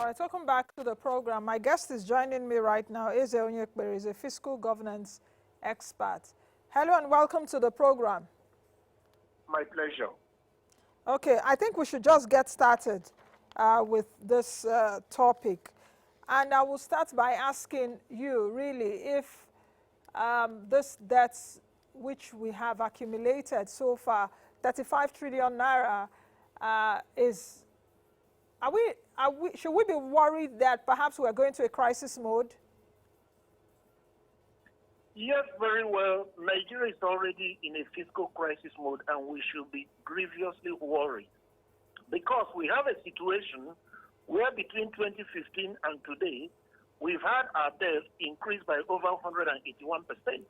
All right, welcome back to the program. My guest is joining me right now. Eze Onyekpere is a fiscal governance expert. Hello and welcome to the program. My pleasure. Okay, I think we should just get started with this topic. And I will start by asking you, really, if this debts which we have accumulated so far, 35 trillion naira, should we be worried that perhaps we're going to a crisis mode? Yes, very well. Nigeria is already in a fiscal crisis mode, and we should be grievously worried because we have a situation where between 2015 and today, we've had our debt increase by over 181%.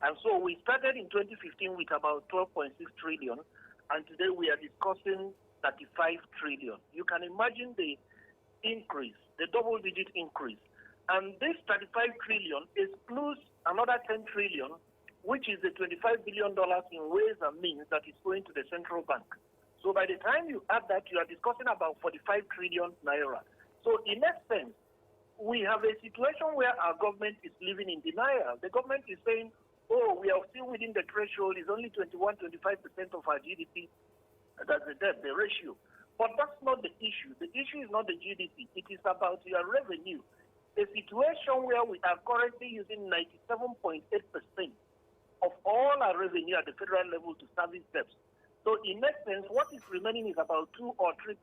And so we started in 2015 with about 12.6 trillion, and today we are discussing 35 trillion. You can imagine the increase, the double-digit increase. And this 35 trillion excludes another 10 trillion, which is the $25 billion in ways and means that is going to the central bank. So by the time you add that, you are discussing about 45 trillion naira. So in essence, we have a situation where our government is living in denial. The government is saying, oh, we are still within the threshold. It's only 21-25% of our GDP. That's the debt, the ratio. But that's not the issue. The issue is not the GDP. It is about your revenue. A situation where we are currently using 97.8% of all our revenue at the federal level to service debts. So in essence, what is remaining is about 2 or 3%.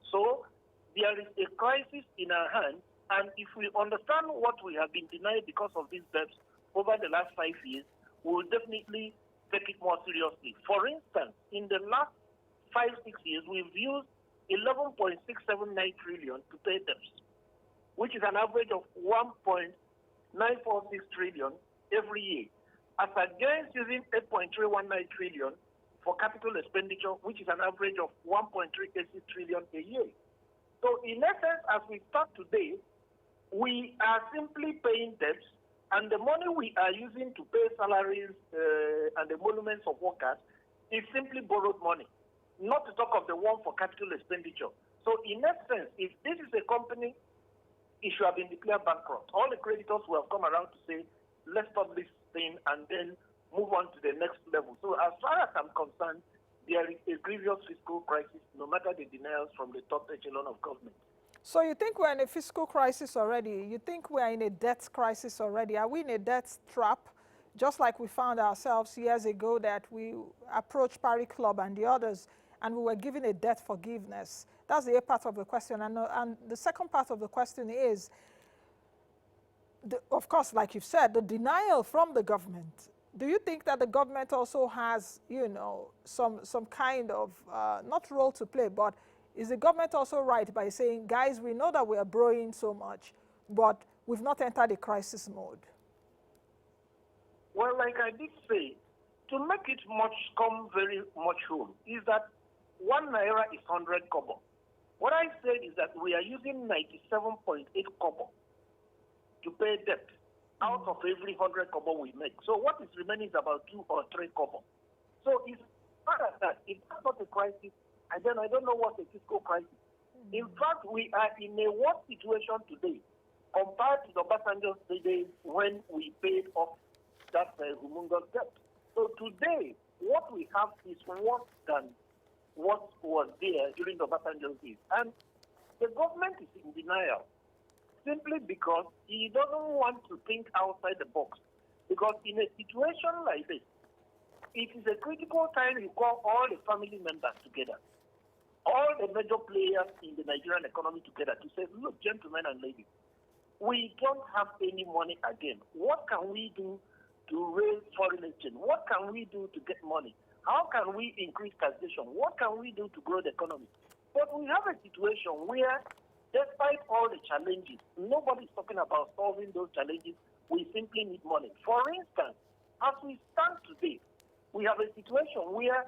So there is a crisis in our hands, and if we understand what we have been denied because of these debts over the last 5 years, we will definitely take it more seriously. For instance, in the last 5-6 years, we've used 11.679 trillion to pay debts, which is an average of 1.946 trillion every year, as against using 8.319 trillion for capital expenditure, which is an average of 1.386 trillion a year. So in essence, as we start today, we are simply paying debts, and the money we are using to pay salaries and the emoluments of workers is simply borrowed money, not to talk of the one for capital expenditure. So in essence, if this is a company, it should have been declared bankrupt. All the creditors will have come around to say, let's stop this thing and then move on to the next level. So as far as I'm concerned, there is a grievous fiscal crisis, no matter the denials from the top echelon of government. So you think we're in a fiscal crisis already? You think we're in a debt crisis already? Are we in a debt trap? Just like we found ourselves years ago that we approached Paris Club and the others, and we were given a debt forgiveness. That's the A part of the question. And the second part of the question is, of course, like you've said, the denial from the government. Do you think that the government also has, you know, some kind of, not role to play, but is the government also right by saying, guys, we know that we are borrowing so much, but we've not entered a crisis mode? Well, like I did say, to make it come very much home, is that 1 naira is 100 kobo. What I said is that we are using 97.8 kobo to pay debt out of every 100 kobo we make. So what is remaining is about 2 or 3 kobo. So it's not that. If that's not a crisis, I don't know what a fiscal crisis. In fact, we are in a worse situation today compared to the Obasanjo's days when we paid off that humongous debt. So today, what we have is worse than what was there during the Obasanjo's days. And the government is in denial simply because he doesn't want to think outside the box. Because in a situation like this, it is a critical time you call all the family members together, all the major players in the Nigerian economy together to say, look, gentlemen and ladies, we don't have any money again. What can we do to raise foreign exchange? What can we do to get money? How can we increase taxation? What can we do to grow the economy? But we have a situation where, despite all the challenges, nobody is talking about solving those challenges. We simply need money. For instance, as we stand today, we have a situation where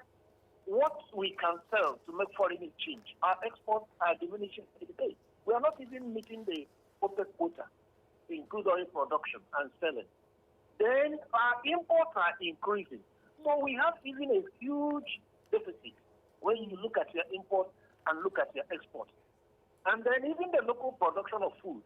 what we can sell to make foreign exchange, our exports are diminishing every day. We are not even meeting the OPEC quota in crude oil production and selling. Then our imports are increasing. So we have even a huge deficit when you look at your imports and look at your exports. And then even the local production of food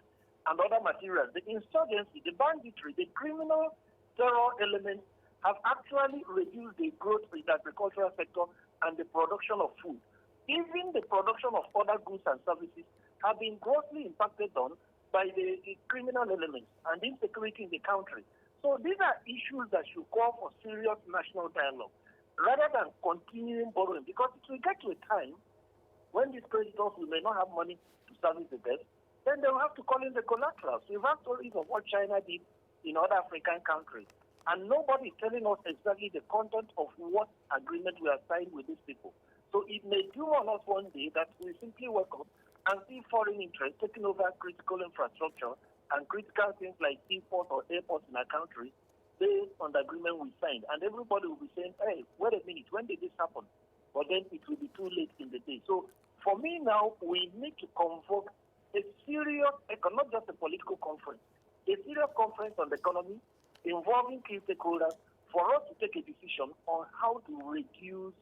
and other materials, the insurgency, the banditry, the criminal terror elements have actually reduced the growth in the agricultural sector and the production of food. Even the production of other goods and services have been grossly impacted on by the criminal elements and insecurity in the country. So these are issues that should call for serious national dialogue rather than continuing borrowing, because it will get to a time when these creditors will may not have money to service the debt, then they will have to call in the collaterals. We've had stories of what China did in other African countries, and nobody is telling us exactly the content of what agreement we have signed with these people. So it may do on us one day that we simply wake up and see foreign interest taking over critical infrastructure and critical things like seaports or airports in our country based on the agreement we signed. And everybody will be saying, hey, wait a minute, when did this happen? But then it will be too late in the day. So for me now, we need to convoke a serious, not just a political conference, a serious conference on the economy involving key stakeholders for us to take a decision on how to reduce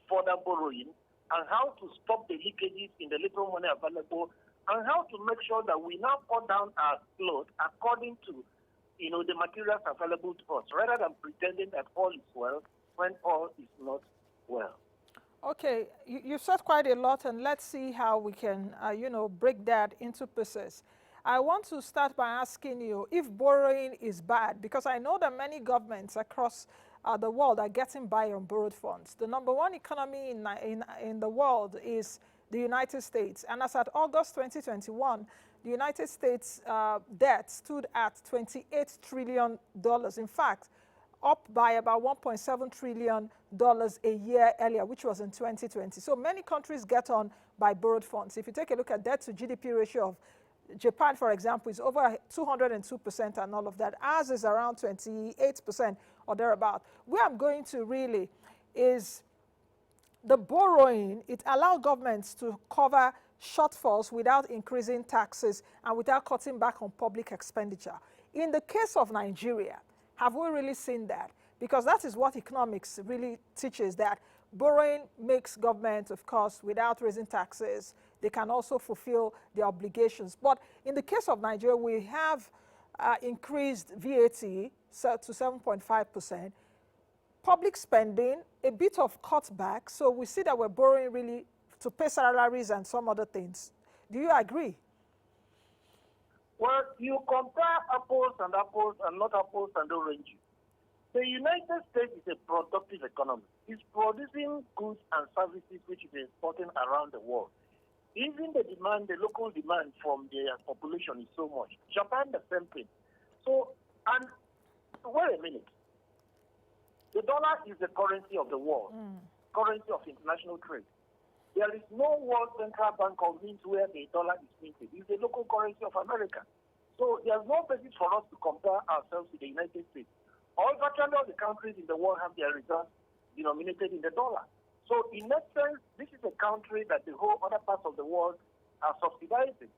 further borrowing and how to stop the leakages in the little money available and how to make sure that we now cut down our load according to the materials available to us, rather than pretending that all is well when all is not well. Okay, you've said quite a lot, and let's see how we can, break that into pieces. I want to start by asking you if borrowing is bad, because I know that many governments across the world are getting by on borrowed funds. The number one economy in the world is the United States, and as at August 2021, the United States debt stood at $28 trillion. In fact, up by about $1.7 trillion a year earlier, which was in 2020. So many countries get on by borrowed funds. If you take a look at debt to GDP ratio of Japan, for example, is over 202% and all of that. Ours is around 28% or thereabout. Where I'm going to really is the borrowing. It allows governments to cover shortfalls without increasing taxes and without cutting back on public expenditure. In the case of Nigeria, have we really seen that? Because that is what economics really teaches, that borrowing makes government, of course, without raising taxes, they can also fulfill their obligations. But in the case of Nigeria, we have increased VAT to 7.5%. Public spending, a bit of cutback, so we see that we're borrowing really to pay salaries and some other things. Do you agree? Well, you compare apples and not apples and oranges. The United States is a productive economy. It's producing goods and services which is exporting around the world. Even the demand, the local demand from their population is so much. Japan, the same thing. So, and wait a minute. The dollar is the currency of the world, currency of international trade. There is no world central bank of means where the dollar is minted. It's the local currency of America. So there's no basis for us to compare ourselves with the United States. Virtually all the countries in the world have their reserves denominated in the dollar. So in essence, this is a country that the whole other parts of the world are subsidizing.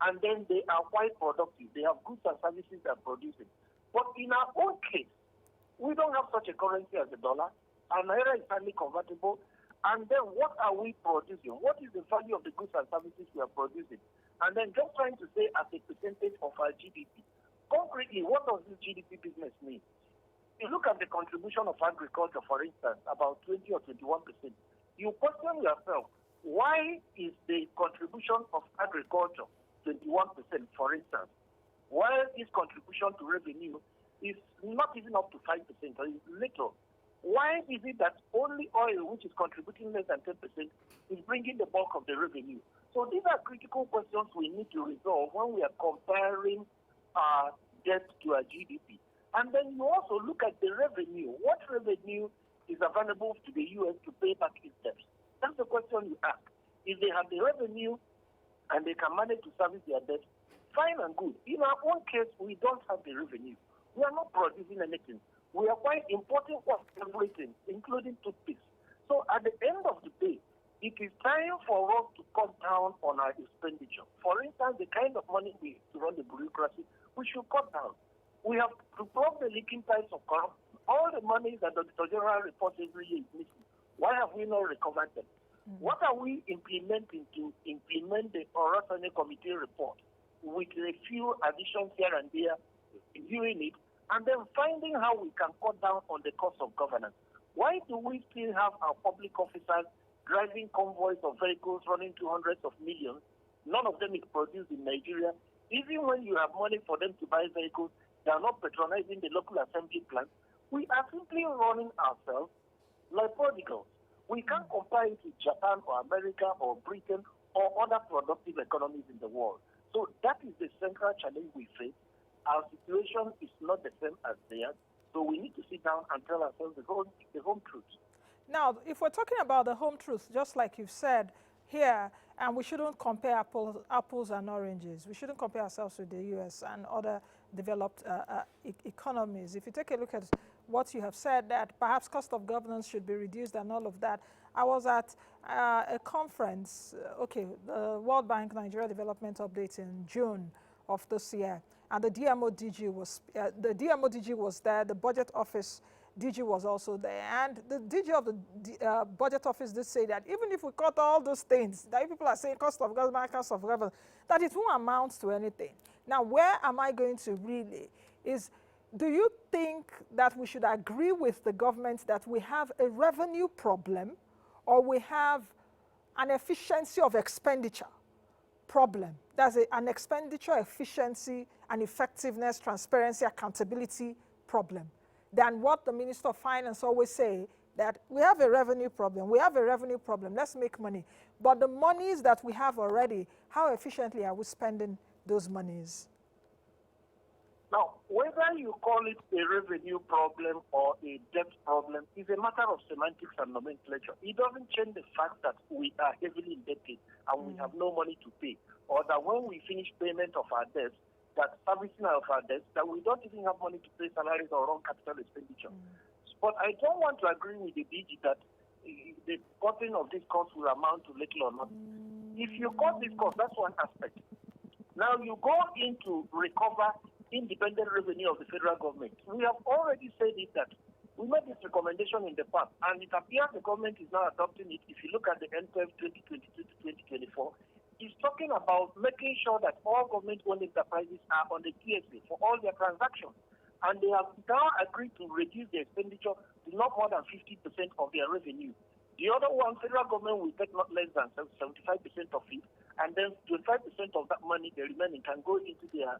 And then they are quite productive. They have goods and services they're producing. But in our own case, we don't have such a currency as the dollar. Our Naira is highly convertible. And then what are we producing? What is the value of the goods and services we are producing? And then just trying to say as a percentage of our GDP. Concretely, what does this GDP business mean? You look at the contribution of agriculture, for instance, about 20 or 21%. You question yourself, why is the contribution of agriculture 21%, for instance, while this contribution to revenue is not even up to 5% or is little? Why is it that only oil, which is contributing less than 10%, is bringing the bulk of the revenue? So these are critical questions we need to resolve when we are comparing our debt to our GDP. And then you also look at the revenue. What revenue is available to the U.S. to pay back its debt? That's the question you ask. If they have the revenue and they can manage to service their debt, fine and good. In our own case, we don't have the revenue. We are not producing anything. We are quite importing everything, including toothpaste. So at the end of the day, it is time for us to cut down on our expenditure. For instance, the kind of money we use to run the bureaucracy, we should cut down. We have to plug the leaking pipes of corruption. All the money that the Auditor General reports every year is missing. Why have we not recovered them? What are we implementing to implement the Orasane Committee report with a few additions here and there, reviewing it, and then finding how we can cut down on the cost of governance? Why do we still have our public officers driving convoys of vehicles running to hundreds of millions? None of them is produced in Nigeria. Even when you have money for them to buy vehicles, they are not patronizing the local assembly plants. We are simply running ourselves like prodigals. We can't compare it to Japan or America or Britain or other productive economies in the world. So that is the central challenge we face. Our situation is not the same as theirs. So we need to sit down and tell ourselves the home truth. Now, if we're talking about the home truth, just like you've said here, and we shouldn't compare apples and oranges. We shouldn't compare ourselves with the US and other developed economies. If you take a look at what you have said, that perhaps cost of governance should be reduced and all of that. I was at a conference, the World Bank Nigeria Development Update in June of this year, and the DMO DG was there, the Budget Office DG was also there, and the DG of the Budget Office did say that even if we cut all those things, that people are saying cost of government, that it won't amount to anything. Now, where am I going to really is, do you think that we should agree with the government that we have a revenue problem, or we have an efficiency of expenditure problem? That's an expenditure efficiency and effectiveness, transparency, accountability problem, than what the Minister of Finance always say, that we have a revenue problem, let's make money. But the monies that we have already, how efficiently are we spending those monies? Now, whether you call it a revenue problem or a debt problem is a matter of semantics and nomenclature. It doesn't change the fact that we are heavily indebted and we have no money to pay, or that when we finish payment of our debts, that servicing of our debts, that we don't even have money to pay salaries or run capital expenditure. But I don't want to agree with the DG that the cutting of this cost will amount to little or nothing. If you cut this cost, that's one aspect. Now you go into recover independent revenue of the federal government. We have already said it that we made this recommendation in the past, and it appears the government is now adopting it. If you look at the N12 2022 to 2024, it's talking about making sure that all government-owned enterprises are on the TSA for all their transactions. And they have now agreed to reduce their expenditure to not more than 50% of their revenue. The other one, federal government will take not less than 75% of it, and then 25% of that money, the remaining, can go into their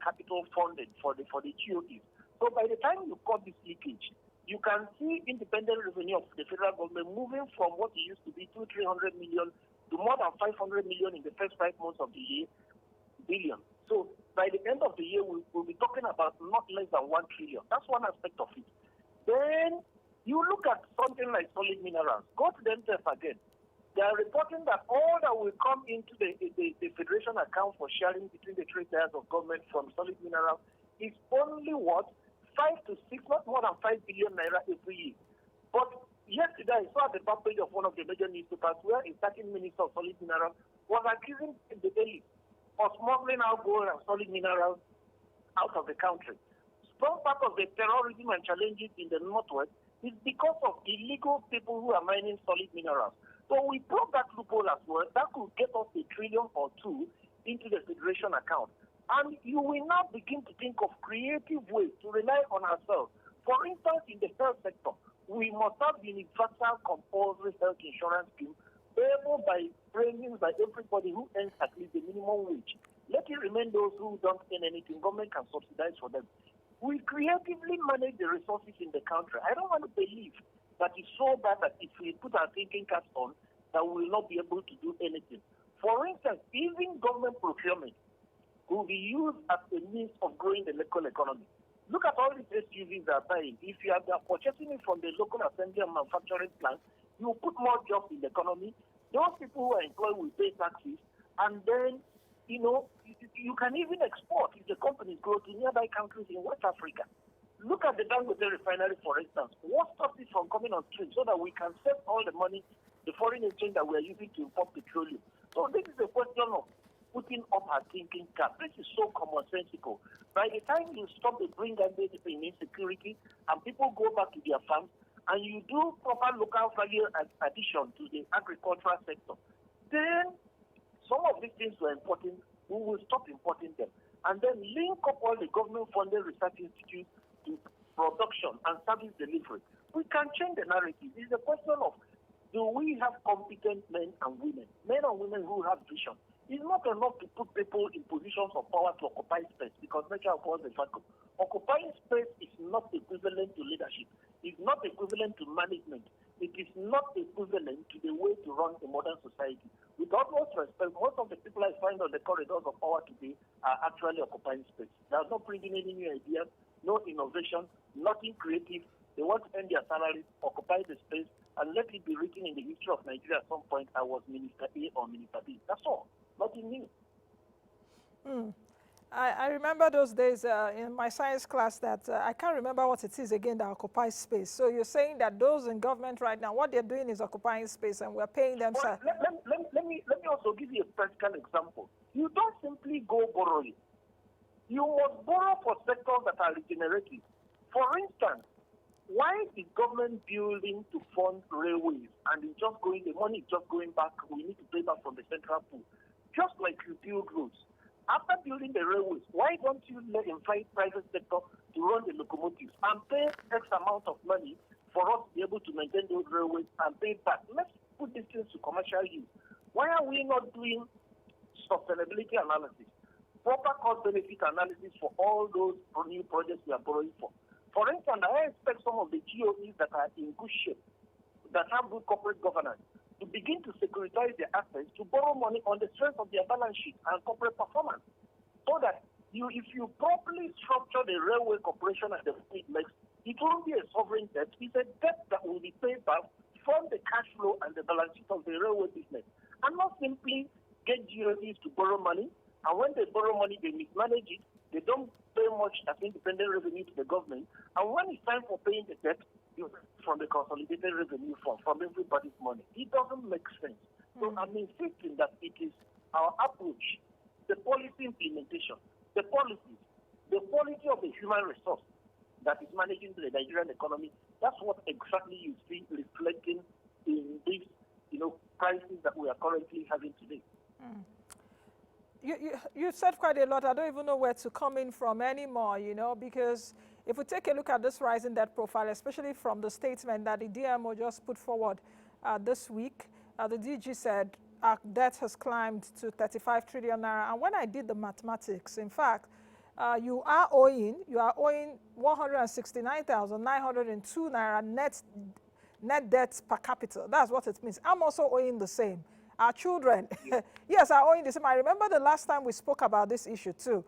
capital funded for the GOEs. So by the time you cut this leakage, you can see independent revenue of the federal government moving from what it used to be 200-300 million to more than 500 million in the first 5 months of the year, billion. So by the end of the year, we'll be talking about not less than 1 trillion. That's one aspect of it. Then you look at something like solid minerals. Go to the NTF again. They are reporting that all that will come into the federation account for sharing between the three tiers of government from solid minerals is only what? 5 to 6, not more than 5 billion naira every year. But yesterday, I saw the top page of one of the major newspapers where a certain minister of solid minerals was accusing the elite of smuggling out gold and solid minerals out of the country. Some part of the terrorism and challenges in the Northwest is because of illegal people who are mining solid minerals. So we broke that loophole as well. That could get us $1 trillion or $2 into the federation account. And you will now begin to think of creative ways to rely on ourselves. For instance, in the health sector, we must have universal compulsory health insurance scheme payable by premiums by everybody who earns at least the minimum wage. Let it remain those who don't earn anything. Government can subsidize for them. We creatively manage the resources in the country. I don't want to believe that it's so bad that if we put our thinking caps on, that we will not be able to do anything. For instance, even government procurement will be used as a means of growing the local economy. Look at all these SUVs that are buying. If you are purchasing it from the local assembly and manufacturing plants, you will put more jobs in the economy. Those people who are employed will pay taxes, and then, you can even export if the companies grow to nearby countries in West Africa. Look at the Dangote refinery, for instance. What stops it from coming on stream so that we can save all the money, the foreign exchange that we are using to import petroleum? So this is a question of putting up our thinking cap. This is so commonsensical. By the time you stop the bring and in insecurity and people go back to their farms and you do proper local value addition to the agricultural sector, then some of these things were important. We will stop importing them, and then link up all the government-funded research institutes to production and service delivery. We can change the narrative. It's a question of, do we have competent men and women who have vision? It's not enough to put people in positions of power to occupy space, because nature affords the vacuum. Occupying space is not equivalent to leadership. It's not equivalent to management. It is not equivalent to the way to run a modern society. With utmost respect, most of the people I find on the corridors of power today are actually occupying space. They are not bringing any new ideas, no innovation, nothing creative. They want to earn their salaries, occupy the space, and let it be written in the history of Nigeria at some point, I was Minister A or Minister B. That's all. Nothing new. I remember those days in my science class that I can't remember what it is again that occupies space. So you're saying that those in government right now, what they're doing is occupying space and we're paying them. Well, let me also give you a practical example. You don't simply go borrowing. You must borrow for sectors that are regenerative. For instance, why is government building to fund railways and it's just going, the money is just going back, we need to pay back from the central pool? Just like you build roads. After building the railways, why don't you invite private sector to run the locomotives and pay X amount of money for us to be able to maintain those railways and pay back? Let's put these things to commercial use. Why are we not doing sustainability analysis, proper cost-benefit analysis for all those new projects we are borrowing for? For instance, I expect some of the GOEs that are in good shape, that have good corporate governance, to begin to securitize their assets, to borrow money on the strength of their balance sheet and corporate performance. So that if you properly structure the railway corporation and the way it makes, it won't be a sovereign debt. It's a debt that will be paid back from the cash flow and the balance sheet of the railway business. And not simply get GOEs to borrow money, and when they borrow money, they mismanage it. They don't pay much as independent revenue to the government. And when it's time for paying the debt, from the consolidated revenue from everybody's money. It doesn't make sense. So I'm insisting that it is our approach, the policy implementation, the policies, the quality of the human resource that is managing the Nigerian economy. That's what exactly you see reflecting in this, crisis that we are currently having today. You said quite a lot. I don't even know where to come in from anymore, because if we take a look at this rising debt profile, especially from the statement that the DMO just put forward this week, the DG said our debt has climbed to 35 trillion naira. And when I did the mathematics, in fact, you are owing 169,902 naira net debt per capita. That's what it means. I'm also owing the same. Our children, yes, are owing the same. I remember the last time we spoke about this issue too.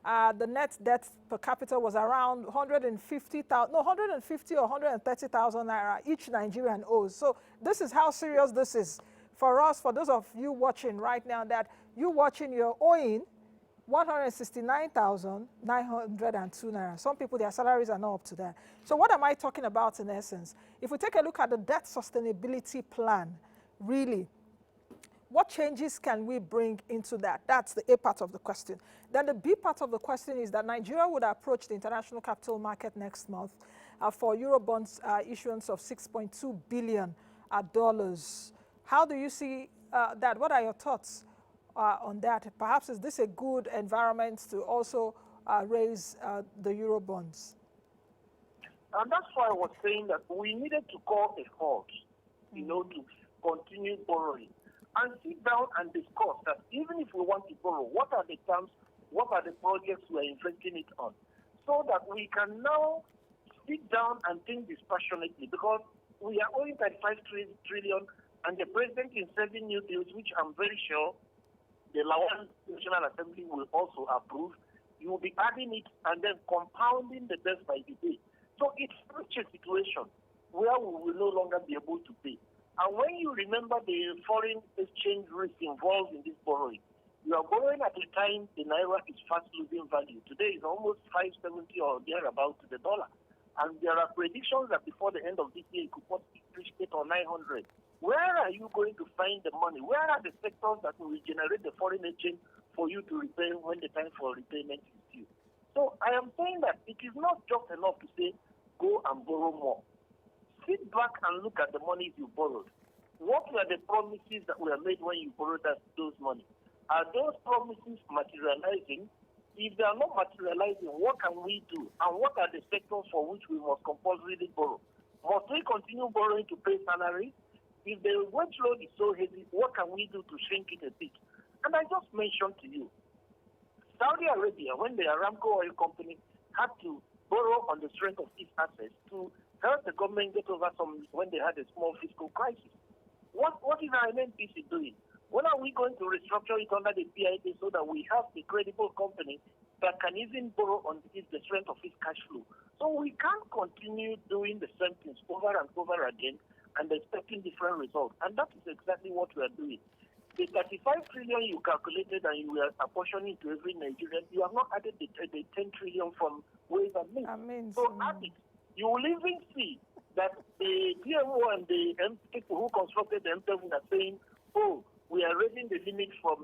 The net debt per capita was around 150 or 130,000 naira each Nigerian owes. So this is how serious this is for us, for those of you watching right now, that you're owing 169,902 naira. Some people, their salaries are not up to that. So what am I talking about in essence? If we take a look at the debt sustainability plan, really, what changes can we bring into that? That's the A part of the question. Then the B part of the question is that Nigeria would approach the international capital market next month for Eurobonds issuance of $6.2 billion. How do you see that? What are your thoughts on that? Perhaps is this a good environment to also raise the Eurobonds? And that's why I was saying that we needed to call a halt, to continue borrowing. And sit down and discuss that even if we want to borrow, what are the terms, what are the projects we are investing it on, so that we can now sit down and think dispassionately, because we are owing 35 trillion, and the president is sending new bills, which I'm very sure the Lawan National Assembly will also approve. You will be adding it and then compounding the debt by the day. So it's such a situation where we will no longer be able to pay. And when you remember the foreign exchange risk involved in this borrowing, you are borrowing at a time the Naira is fast losing value. Today it's almost 570 or thereabout to the dollar. And there are predictions that before the end of this year, it could reach 800 or 900. Where are you going to find the money? Where are the sectors that will generate the foreign exchange for you to repay when the time for repayment is due? So I am saying that it is not just enough to say, go and borrow more. sit back and look at the monies you borrowed. What were the promises that were made when you borrowed those money? Are those promises materializing? If they are not materializing, what can we do? And what are the sectors for which we must compulsorily borrow? Must we continue borrowing to pay salaries? If the wage load is so heavy, what can we do to shrink it a bit? And I just mentioned to you, Saudi Arabia, when the Aramco oil company had to borrow on the strength of its assets to help the government get over some when they had a small fiscal crisis. What is our NNPC doing? When are we going to restructure it under the PIA so that we have a credible company that can even borrow on the strength of its cash flow? So we can't continue doing the same things over and over again and expecting different results. And that is exactly what we are doing. The 35 trillion you calculated and you are apportioning to every Nigerian, you have not added the 10 trillion from ways and means. So add it. You will even see that the DMO and the people who constructed the M7 are saying, oh, we are raising the limit from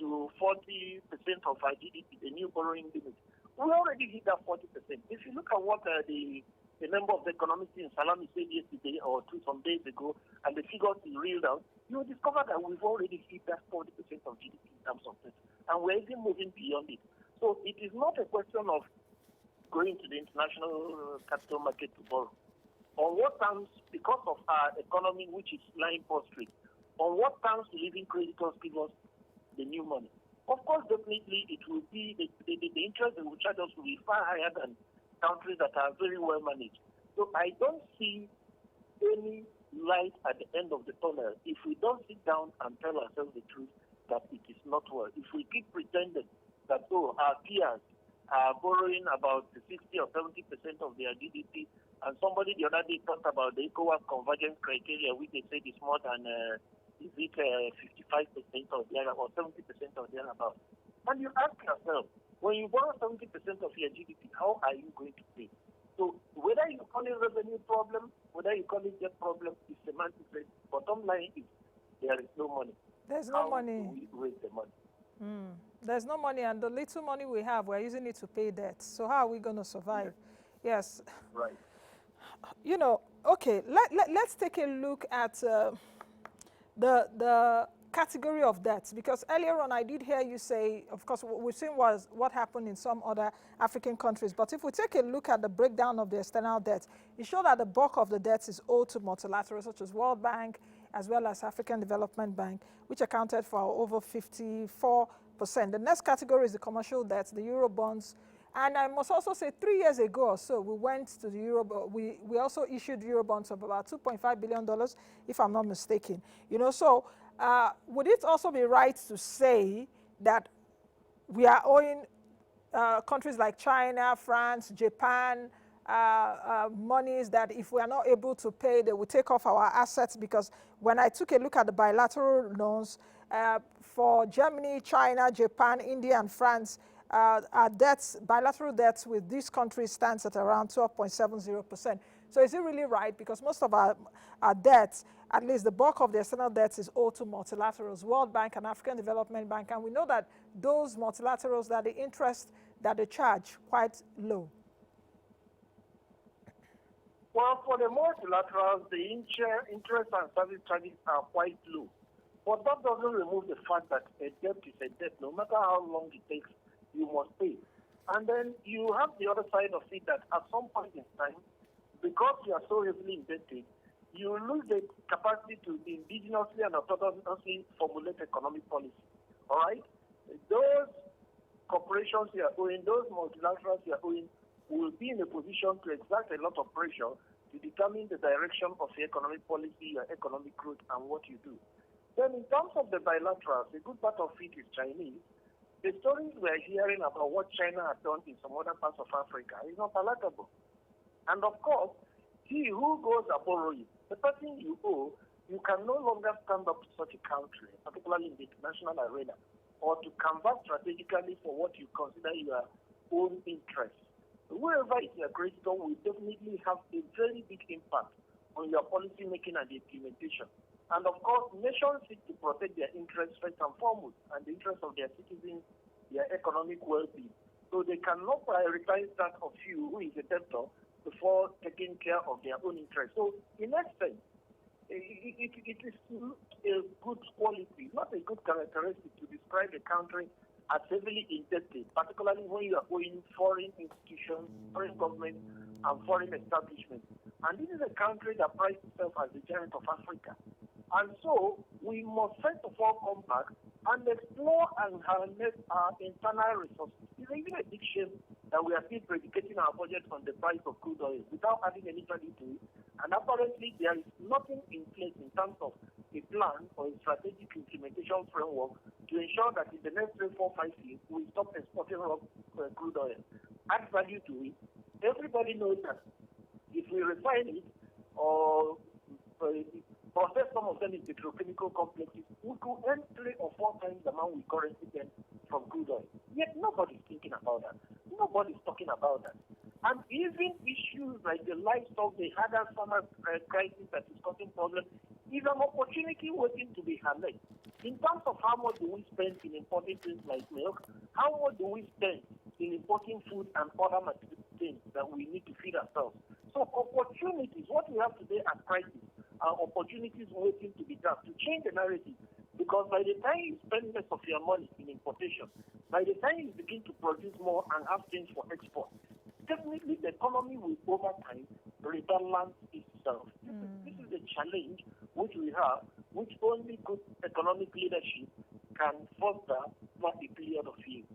to 40% of our GDP, the new borrowing limit. We already hit that 40%. If you look at what the member of the economic team, Salami, said yesterday or some days ago, and the figures he reeled out, you will discover that we've already hit that 40% of GDP in terms of this. And we're even moving beyond it. So it is not a question of going to the international capital market to borrow. On what terms, because of our economy, which is lying prostrate, on what terms will living creditors give us the new money? Of course, definitely, it will be the interest they will charge us will be far higher than countries that are very well managed. So I don't see any light at the end of the tunnel if we don't sit down and tell ourselves the truth that it is not well. If we keep pretending that, oh, our peers are borrowing about 60 or 70% of their GDP, and somebody the other day talked about the ECOWAS convergence criteria, which they said is more than is it 55% or or 70% or thereabout. And you ask yourself, when you borrow 70% of your GDP, how are you going to pay? So whether you call it revenue problem, whether you call it debt problem, is semantics. Bottom line is there is no money. There's no money. How do we raise the money? There's no money, and the little money we have, we're using it to pay debts. So how are we going to survive? Yes. Right. You know, okay, let's take a look at the category of debts, because earlier on I did hear you say, of course, what we've seen was what happened in some other African countries, but if we take a look at the breakdown of the external debt, it showed that the bulk of the debts is owed to multilaterals such as World Bank, as well as African Development Bank, which accounted for over 54%. The next category is the commercial debts, the Euro bonds. And I must also say 3 years ago or so, we went to the Euro, we also issued Euro bonds of about $2.5 billion, if I'm not mistaken. You know, so would it also be right to say that we are owing countries like China, France, Japan, monies that if we are not able to pay, they will take off our assets? Because when I took a look at the bilateral loans for Germany, China, Japan, India, and France, our debts, bilateral debts with these countries stands at around 12.70%. So is it really right? Because most of our debts, at least the bulk of the external debts, is owed to multilaterals, World Bank and African Development Bank, and we know that those multilaterals, that the interest that they charge quite low. Well, for the multilaterals, the interest and service charges are quite low. But that doesn't remove the fact that a debt is a debt. No matter how long it takes, you must pay. And then you have the other side of it that at some point in time, because you are so heavily indebted, you lose the capacity to indigenously and autonomously formulate economic policy. All right? Those corporations you are owing, those multilaterals you are owing, will be in a position to exert a lot of pressure to determine the direction of your economic policy, your economic growth, and what you do. Then in terms of the bilaterals, a good part of it is Chinese. The stories we are hearing about what China has done in some other parts of Africa is not palatable. And of course, he who goes a borrowing, the person you owe, you can no longer stand up to such a country, particularly in the international arena, or to canvass strategically for what you consider your own interests. Whoever is your creditor will definitely have a very big impact on your policy making and implementation. And of course, nations seek to protect their interests first and foremost, and the interests of their citizens, their economic well-being. So they cannot prioritize that of you, who is a debtor, to before taking care of their own interests. So, in essence, it is a good quality, not a good characteristic to describe a country as heavily indebted, particularly when you are going foreign institutions, foreign governments, and foreign establishments. And this is a country that prides itself as the giant of Africa. And so we must first of all come back and explore and harness our internal resources. It's even a big shame that we are still predicating our budget on the price of crude oil without adding any value to it. And apparently there is nothing in place in terms of a plan or a strategic implementation framework to ensure that in the next 3, 4, 5 years we stop exporting raw crude oil. Add value to it. Everybody knows that if we refine it or process some of them in petrochemical complexes, we could earn 3 or 4 times the amount we currently get from crude oil. Yet nobody's thinking about that. Nobody's talking about that. And even issues like the livestock, the harder farmer crisis that is causing problems, is an opportunity waiting to be harnessed. In terms of how much do we spend in importing things like milk, how much do we spend in importing food and other material things that we need to feed ourselves? So opportunities, what we have today as crisis, are opportunities waiting to be grabbed to change the narrative. Because by the time you spend less of your money in importation, by the time you begin to produce more and have things for export, definitely the economy will over time rebalance itself. This is the challenge which we have, which only good economic leadership can foster for a period of years.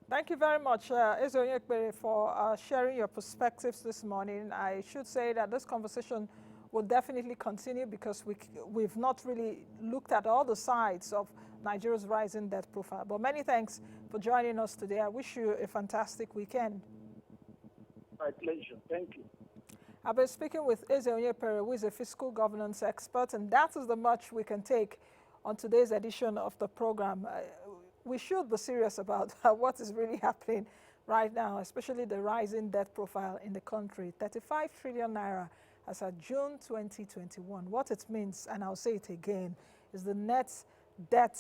Thank you very much, Eze Onyekpere, for sharing your perspectives this morning. I should say that this conversation will definitely continue because we've not really looked at all the sides of Nigeria's rising debt profile. But many thanks for joining us today. I wish you a fantastic weekend. My pleasure. Thank you. I've been speaking with Eze Onyekpere, who is a fiscal governance expert, and that is the much we can take on today's edition of the program. We should be serious about what is really happening right now, especially the rising debt profile in the country. 35 trillion naira as of June 2021. What it means, and I'll say it again, is the net debt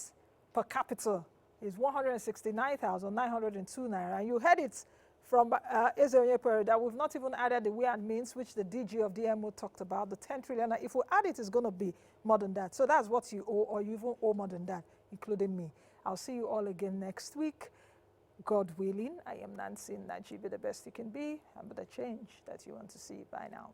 per capita is 169,902 naira. And you heard it from Eze Onyekpere that we've not even added the way and means, which the DG of DMO talked about, the 10 trillion. If we add it, it's going to be more than that. So that's what you owe, or you even owe more than that, including me. I'll see you all again next week. God willing, I am Nancy Naji. Be the best you can be, and be the change that you want to see. Bye now.